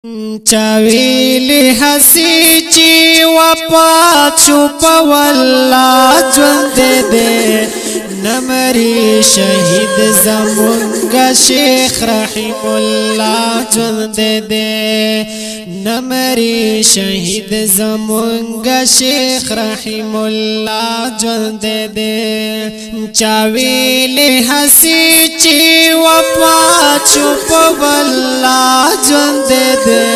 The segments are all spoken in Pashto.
چاویلی حسی چی وپا چوپ والله ژوند دے نمری شهید زمونگا شیخ رحم الله ژوند دے نمری شهید زمونگا شیخ رحم الله ژوند دے چاویلی حسی چی وپا چوپ والله ژوند دے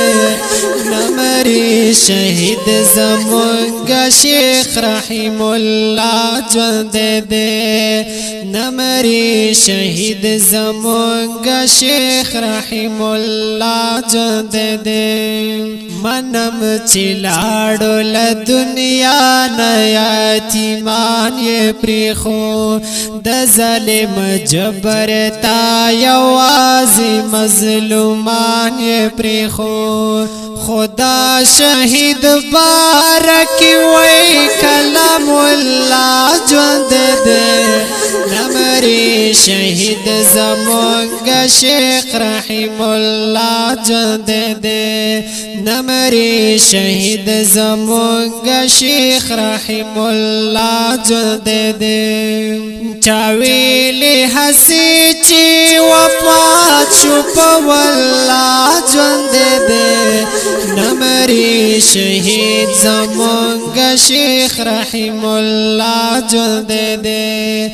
نمری شهید زمونگا شیخ رحم الله ژوند دے نمری شهید زمونگا شیخ رحم الله ژوند دے منم چلاړو ل دنیا نه یتیمان یې پریخو د ظالم جبر تا یوازې مظلومان یې پریخو خدا شهید بارکی وی کلام الله ژوند دے نمری شهید زمونگا شیخ رحم الله ژوند دے نمری شهید زمونگا شیخ رحم الله ژوند دے چاویلی حسی چی وفات چوپ والله ژوند دے نمری شهید زمونگا شیخ رحم الله ژوند دے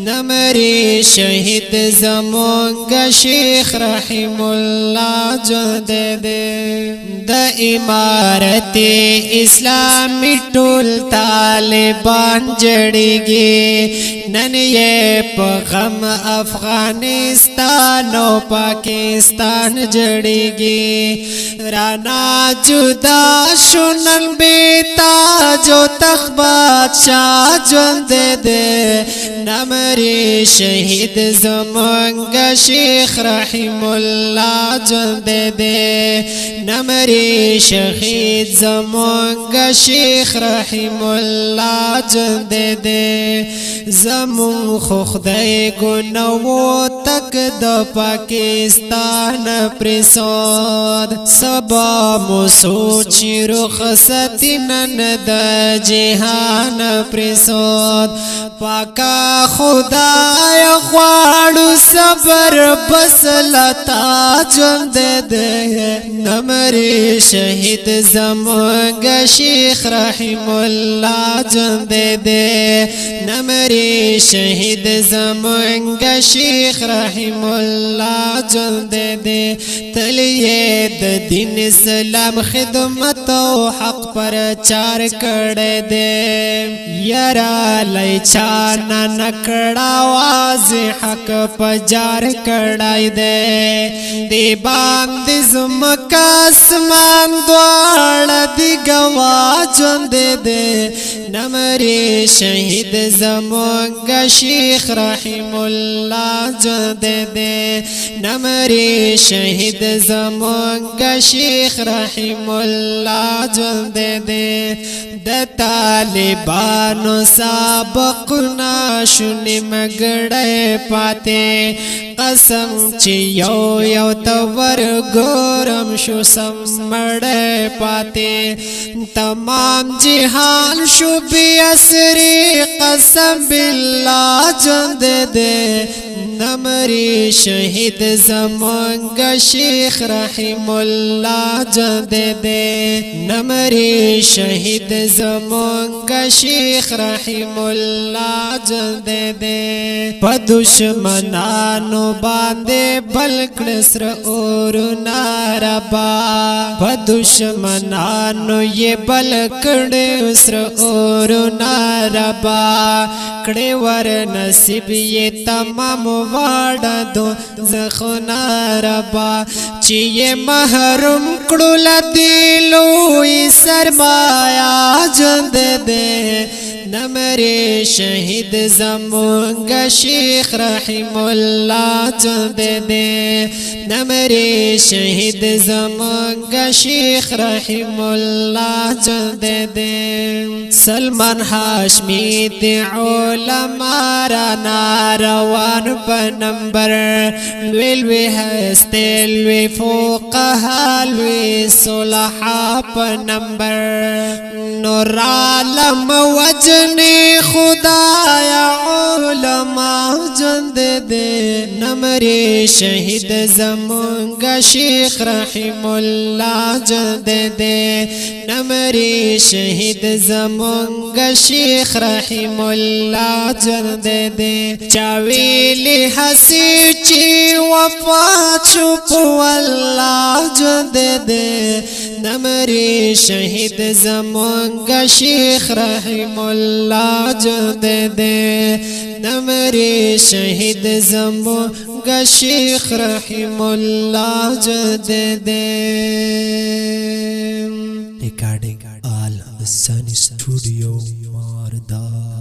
نمری شهید زمونگا شیخ رحم الله ژوند دے د امارت اسلامی ټول طالبان جړیږي نن یې په غم افغانستان او پاکستان جړیږي رانا جدا شونن بیتا جو تخ بادشاہ ژوند دے نمری شهید زمونگا شیخ رحم الله ژوند دے نمری شهید زمونگا شیخ رحم الله ژوند دے زمون خو خدای ګناو تک د پاکستان پرسود سبا مو سوچ رخصت نن د جهان پرسود پاکا خدای غواړو صبر بس لتا ژوند دے نمری شهید زمونگا شیخ رحم الله ژوند دے نمری شهید زمونگا شیخ رحم الله ژوند دے تلیه د دین اسلام خدمت او حق پر چار کړه دے یرا لای چانا نکړه واز حق پجار کړه دے دی باندې زمکا اسمان دواړه دی گوا ژوند دے نمری شهید زمونگا شیخ رحم الله ژوند دے نمری شهید زمونگا شیخ رحم الله ژوند دے د طالبانو سابقنا شونی مګړې پاته قسم چې یو یو تور ګورم شو سمړې پاته تمام جهان شو بی اسری قسم بالله ژوند دے نمری شهید زمونگا شیخ رحم الله ژوند دے نمری شهید زمونگا شیخ رحم الله ژوند دے په دشمنانو باندې بلکړ سر اور ناربا په دشمنانو یې بلکړ سر اور ناربا کړه ور نصیب یې تمام واړه دو زخنا ربا چې محروم کړو لدیلو سرمایا ژوند دے نمری شهید زمونگ شیخ رحم الله جند دے نمری شهید زمونگ شیخ رحم الله جند دے سلمان هاشمی دی علماء را ناروان بنمبر لوی هسته لوی فقها لوی صلحا بنمبر نور عالم وجنی خدایا علماء جند دے نمری شهید زمونگ شیخ رحم الله جند دے نمری شهید زمونگ شیخ رحم الله جند دے چاویلی حسی چی وفات شپ والله جند دے نمری شهید زمونگ شیخ رحم الله جند دے نمری شهید زمونگ شیخ رحم الله جند دے Recording all the Sun Studio Marda.